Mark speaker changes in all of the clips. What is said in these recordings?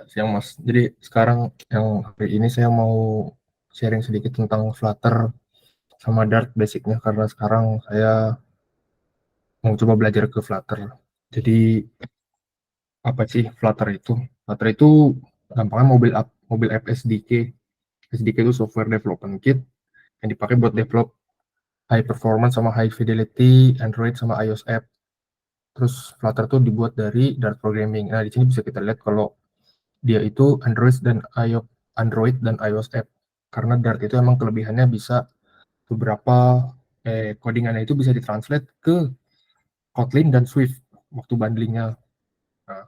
Speaker 1: siang Mas. Jadi sekarang yang hari ini saya mau sharing sedikit tentang Flutter sama Dart basicnya karena sekarang saya mau coba belajar ke Flutter. Jadi apa sih Flutter itu? Flutter itu gampangnya mobil app SDK. SDK itu software development kit yang dipakai buat develop high performance sama high fidelity Android sama iOS app. Terus Flutter itu dibuat dari Dart programming. Nah, di sini bisa kita lihat kalau dia itu Android dan iOS app. Karena Dart itu emang kelebihannya bisa beberapa codingannya itu bisa ditranslate ke Kotlin dan Swift waktu bundlingnya. Nah,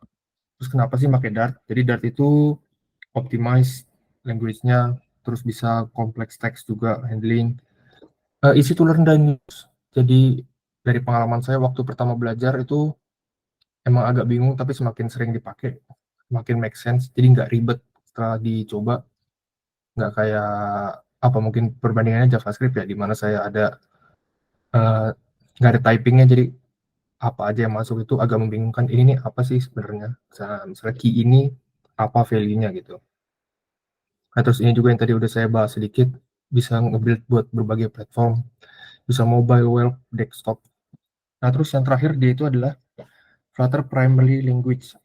Speaker 1: terus kenapa sih pakai Dart? Jadi Dart itu optimize language-nya, terus bisa complex text juga handling. Easy to learn dan use. Jadi dari pengalaman saya waktu pertama belajar itu emang agak bingung, tapi semakin sering dipakai, makin make sense. Jadi nggak ribet setelah dicoba. Nggak kayak apa mungkin perbandingannya JavaScript ya, di mana saya eh, nggak ada typingnya, jadi apa aja yang masuk itu agak membingungkan. Ini nih apa sih sebenarnya? Misalnya key ini apa value-nya gitu. Nah, terus ini juga yang tadi udah saya bahas sedikit, bisa nge-build buat berbagai platform, bisa mobile, web, desktop. Nah, terus yang terakhir dia itu adalah Flutter Primary Language.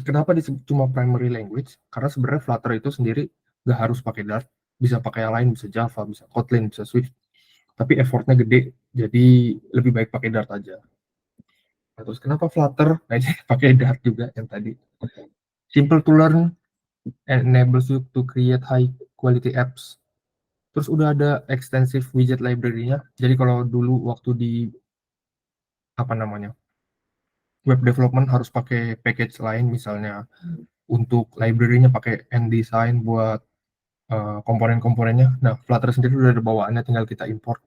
Speaker 1: Kenapa disebut cuma primary language? Karena sebenarnya Flutter itu sendiri nggak harus pakai Dart, bisa pakai yang lain, bisa Java, bisa Kotlin, bisa Swift. Tapi effortnya gede, jadi lebih baik pakai Dart aja. Nah, terus kenapa Flutter? Nah, ini pakai Dart juga yang tadi. Simple to learn and enables you to create high quality apps. Terus udah ada extensive widget library-nya. Jadi kalau dulu waktu di apa namanya web development harus pakai package lain, misalnya untuk library-nya pakai nDesign buat komponen-komponennya. Nah, Flutter sendiri udah ada bawaannya, tinggal kita import.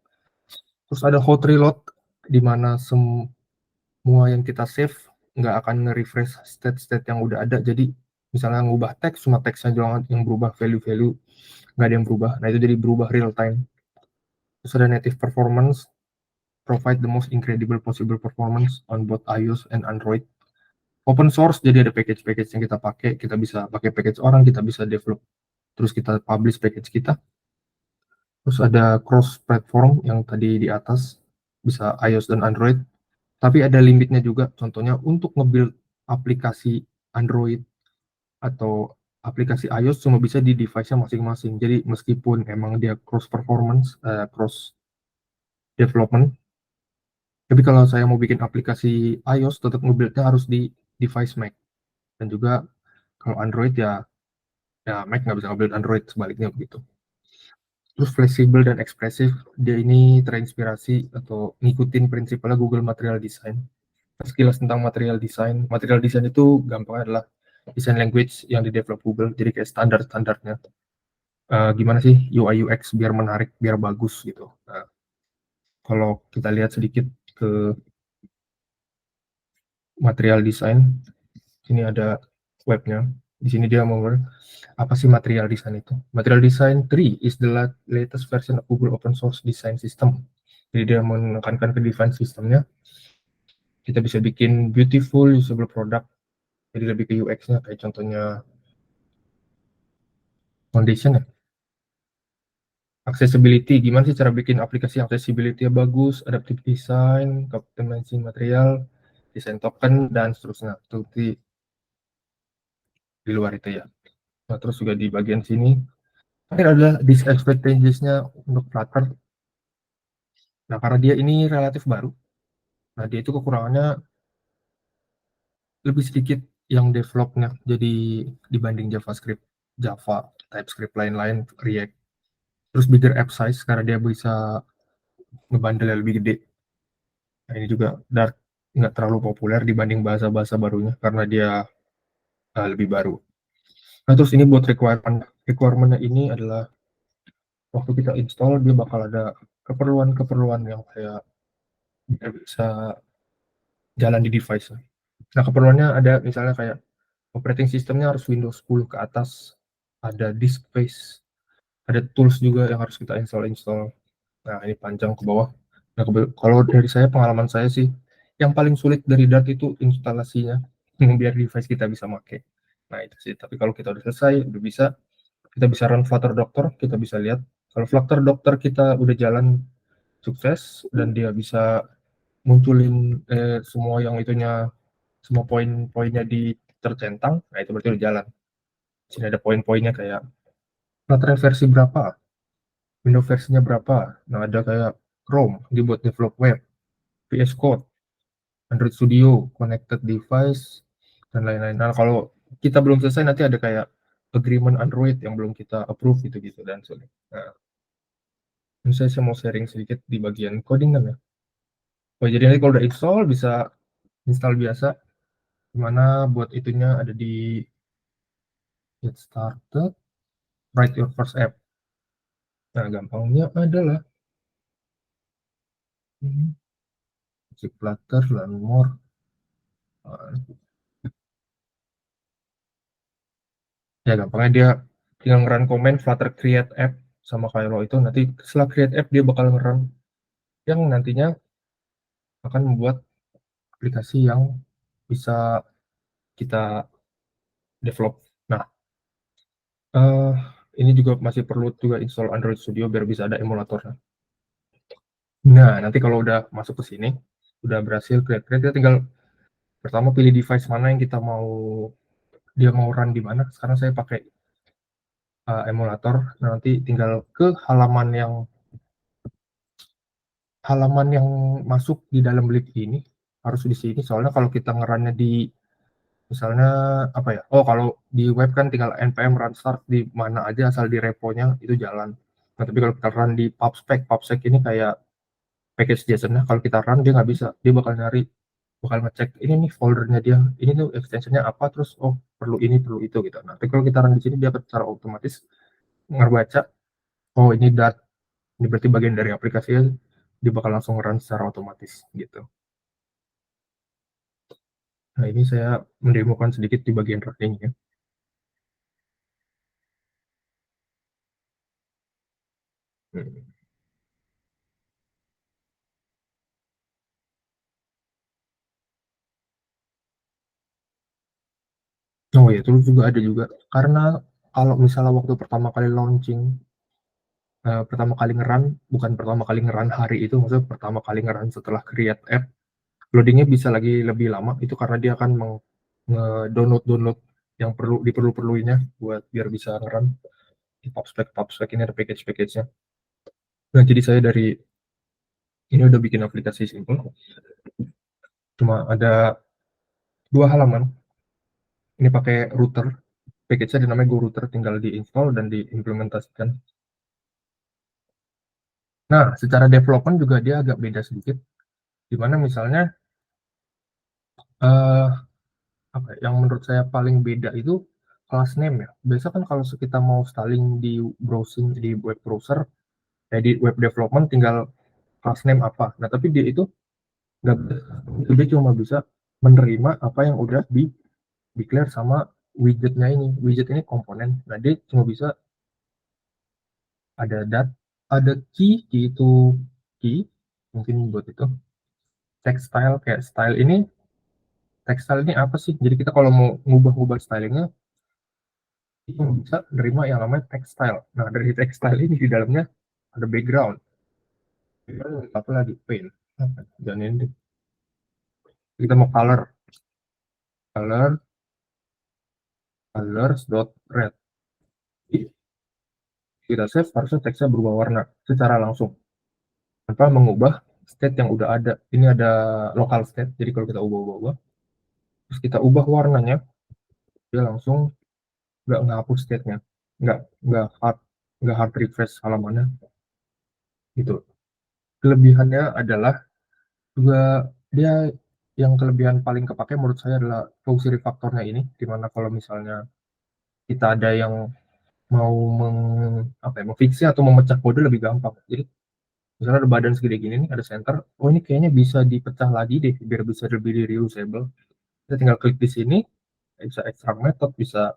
Speaker 1: Terus ada hot reload, di mana semua yang kita save nggak akan refresh state-state yang udah ada. Jadi misalnya ngubah teks, cuma teksnya doang yang berubah, value-value nggak ada yang berubah. Nah, itu jadi berubah real time. Terus ada native performance, provide the most incredible possible performance on both iOS and Android. Open source, jadi ada package-package yang kita pakai. Kita bisa pakai package orang, kita bisa develop, terus kita publish package kita. Terus ada cross platform yang tadi di atas, bisa iOS dan Android. Tapi ada limitnya juga, contohnya untuk nge-build aplikasi Android atau aplikasi iOS cuma bisa di device-nya masing-masing. Jadi meskipun emang dia cross performance, cross development, tapi kalau saya mau bikin aplikasi iOS tetap nge-build-nya harus di device Mac. Dan juga kalau Android ya Mac nggak bisa nge-build Android, sebaliknya begitu. Terus fleksibel dan ekspresif, dia ini terinspirasi atau ngikutin prinsipnya Google Material Design. Sekilas tentang material design. Material design itu gampangnya adalah design language yang di develop Google, jadi kayak standar-standarnya. Gimana sih UI UX biar menarik, biar bagus gitu. Nah, kalau kita lihat sedikit ke material design, sini ada webnya. Di sini dia mau apa sih material design itu? Material design 3 is the latest version of Google Open Source Design System. Jadi dia menekankan ke design sistemnya. Kita bisa bikin beautiful usable product. Jadi lebih ke UX-nya, kayak contohnya foundation ya. Accessibility, gimana sih cara bikin aplikasi accessibility bagus, adaptive design, optimizing material, design token, dan seterusnya. Itu di luar itu ya. Nah, terus juga di bagian sini, ini adalah disadvantages-nya untuk Flutter. Nah, karena dia ini relatif baru, nah dia itu kekurangannya lebih sedikit yang developnya, jadi dibanding JavaScript, Java, TypeScript lain-lain, React. Terus bigger app size, karena dia bisa ngebundle lebih gede. Nah, ini juga Dart nggak terlalu populer dibanding bahasa-bahasa barunya, karena dia lebih baru. Nah, terus ini buat requirement-nya ini adalah waktu kita install, dia bakal ada keperluan-keperluan yang kayak bisa jalan di device. Nah, keperluannya ada misalnya kayak operating systemnya harus Windows 10 ke atas, ada disk space, ada tools juga yang harus kita install. Nah, ini panjang ke bawah. Nah, kalau dari saya, pengalaman saya sih, yang paling sulit dari Dart itu instalasinya, biar device kita bisa pakai. Nah itu sih, tapi kalau kita udah selesai, udah bisa, kita bisa run Flutter Doctor, kita bisa lihat kalau Flutter Doctor kita udah jalan sukses dan dia bisa munculin semua yang itunya, semua poin-poinnya di tercentang, nah itu berarti udah jalan. Di sini ada poin-poinnya kayak Flutter versi berapa, Windows versinya berapa, nah ada kayak Chrome dibuat develop web, VS Code, Android Studio, connected device, dan lain-lain. Nah kalau kita belum selesai nanti ada kayak agreement Android yang belum kita approve gitu-gitu dan sebagainya. Nah, ini saya mau sharing sedikit di bagian coding kan ya. Oh, jadi nanti kalau udah install bisa install biasa. Gimana buat itunya ada di get started, write your first app. Nah, gampangnya adalah ini, Music Flutter, Learn More. Nah, ya gampangnya dia tinggal nge-run command Flutter create app sama kayak lo itu nanti setelah create app dia bakal nge-run yang nantinya akan membuat aplikasi yang bisa kita develop. Nah, eh, ini juga masih perlu juga install Android Studio biar bisa ada emulatornya. Nah, nanti kalau udah masuk ke sini, udah berhasil create, kita tinggal pertama pilih device mana yang kita mau, dia mau run di mana. Sekarang saya pakai emulator. Nah, nanti tinggal ke halaman yang masuk di dalam lib ini harus di sini. Soalnya kalau kita ngerunnya di misalnya apa ya? Oh, kalau di web kan tinggal npm run start di mana aja asal di reponya itu jalan. Nah, tapi kalau kita run di pubspec ini kayak package JSON-nya. Kalau kita run dia nggak bisa, dia bakal ngecek ini nih foldernya dia, ini tuh extensionnya apa, terus oh perlu ini perlu itu gitu. Nah, tapi kalau kita run di sini dia secara otomatis ngebaca, oh ini ini berarti bagian dari aplikasinya, dia bakal langsung run secara otomatis gitu. Nah, ini saya mendemokan sedikit di bagian runningnya. Hmm. Oh ya, terus juga ada juga karena kalau misalnya waktu pertama kali launching, pertama kali ngeran, bukan pertama kali ngeran hari itu, maksudnya pertama kali ngeran setelah create app, loadingnya bisa lagi lebih lama itu karena dia akan download yang diperluinnya buat biar bisa ngeran di PubSpec ini ada package-nya. Nah, jadi saya dari ini udah bikin aplikasi simple, cuma ada 2 halaman. Ini pakai router, package-nya dinamanya Go Router, tinggal diinstal dan diimplementasikan. Nah, secara development juga dia agak beda sedikit, dimana misalnya eh, apa ya, yang menurut saya paling beda itu class name ya. Biasa kan kalau kita mau styling di browsing di web browser, di web development tinggal class name apa. Nah, tapi dia itu nggak, dia cuma bisa menerima apa yang udah di declare sama widgetnya ini. Widget ini komponen. Nah, dia cuma bisa ada ada key itu key, mungkin buat itu. Textile kayak style ini, textile ini apa sih? Jadi kita kalau mau ngubah-ngubah stylingnya itu bisa nerima yang namanya textile. Nah, dari textile ini di dalamnya ada background. Apa lagi? Paint. Dan ini kita mau color, colors.red. Kita save harusnya teksnya berubah warna secara langsung tanpa mengubah state yang udah ada. Ini ada local state, jadi kalau kita ubah-ubah, terus kita ubah warnanya, dia langsung nggak ngapus state-nya, nggak nggak hard nggak hard refresh halamannya gitu. Kelebihannya adalah juga dia, yang kelebihan paling kepake menurut saya adalah fungsi refaktornya ini, dimana kalau misalnya kita ada yang mau apa ya, memfiksi atau memecah kode lebih gampang. Jadi misalnya ada badan segede gini nih, ada center, oh ini kayaknya bisa dipecah lagi deh biar bisa lebih reusable. Kita tinggal klik di sini, bisa extract method, bisa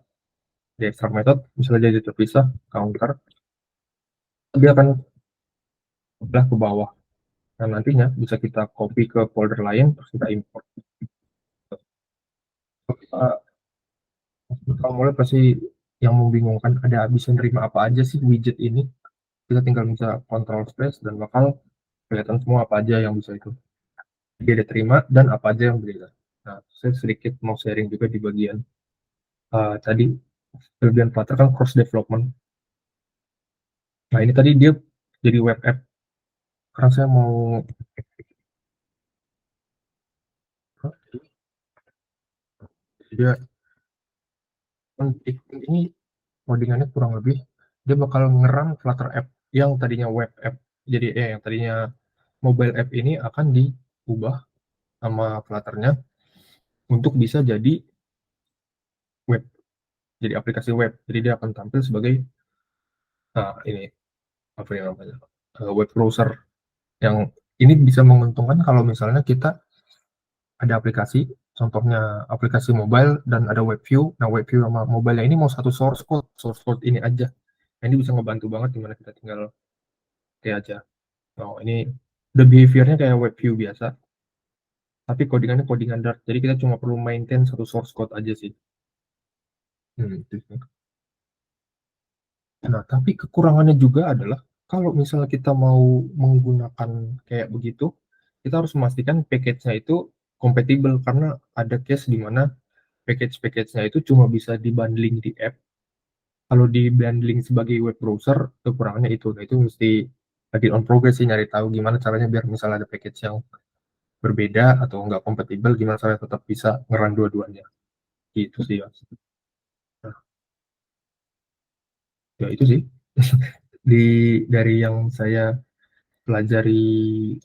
Speaker 1: di extract method misalnya jadi terpisah counter, dia akan udah ke bawah. Nah, nantinya bisa kita copy ke folder lain terus kita import. pertama mulai pasti yang membingungkan, ada bisa nerima apa aja sih widget ini. Kita tinggal bisa kontrol space dan bakal kelihatan semua apa aja yang bisa itu dia terima dan apa aja yang beda. Nah, saya sedikit mau sharing juga di bagian tadi kelebihan Flutter kan cross development. Nah, ini tadi dia jadi web app. Karena saya mau dia ini codingannya kurang lebih dia bakal ngerang Flutter app yang tadinya web app, jadi yang tadinya mobile app ini akan diubah sama Flutternya untuk bisa jadi web, jadi aplikasi web. Jadi dia akan tampil sebagai ini apa yang namanya web browser, yang ini bisa menguntungkan kalau misalnya kita ada aplikasi, contohnya aplikasi mobile dan ada web view. Nah, web view sama mobile ini mau satu source code ini aja. Nah, ini bisa ngebantu banget dimana kita tinggal kayak aja. Oh, ini the behavior-nya kayak web view biasa, tapi codingannya codingan Dart. Jadi kita cuma perlu maintain satu source code aja sih. Itu sih. Nah, tapi kekurangannya juga adalah kalau misalnya kita mau menggunakan kayak begitu, kita harus memastikan package-nya itu compatible, karena ada case di mana package-package-nya itu cuma bisa dibundling di app. Kalau dibundling sebagai web browser, kekurangannya itu. Nah, itu mesti lagi on progress sih, nyari tahu gimana caranya biar misalnya ada package yang berbeda atau nggak kompatibel, gimana caranya tetap bisa ngeran dua-duanya. Gitu sih, Mas. Nah, ya itu sih. Dari yang saya pelajari